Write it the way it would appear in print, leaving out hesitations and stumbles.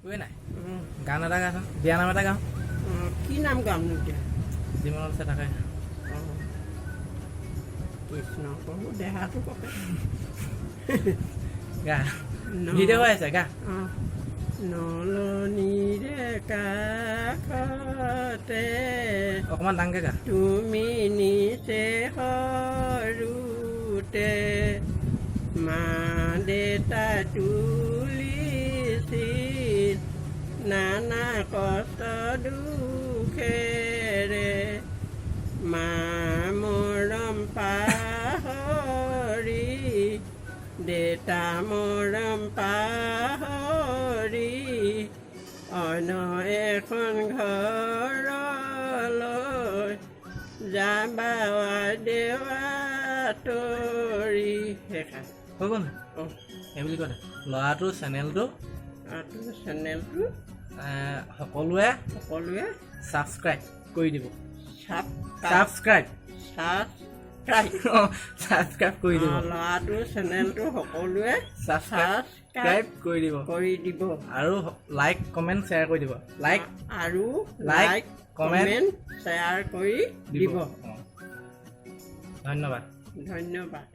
একোৱে নাই গান এটা গাচোন বিয়া নাম এটা গাওঁ কি নাম গামনো এতিয়া যিমানত আছে থাকে কৃষ্ণ প্ৰভু দেহাটো কপে গা ভিডিঅ' হৈ আছে গা নলনীৰে কাষতে অকণমান ডাঙৰকৈ গা তুমি নিচে সৰুতে মা দেউতা তুলিছিল নানা কষ্ট দুখেৰে মা মৰম পাহৰি দেউতা মৰম পাহৰি অন্য এখন ঘৰলৈ যাবা দেৱা তৰি শেষা হৈ গ'ল এই বুলি কয় ল'ৰাটোৰ চেনেলটো সকলোৱে ছাবস্ক্ৰাইব কৰি দিব ছাবস্ক্ৰাইব কৰি দিব ল'ৰাটোৰ চেনেলটো সকলোৱে ছাবস্ক্ৰাইব কৰি দিব আৰু লাইক কমেণ্ট শ্বেয়াৰ কৰি দিব লাইক কমেণ্ট শ্বেয়াৰ কৰি দিব ধন্যবাদ ধন্যবাদ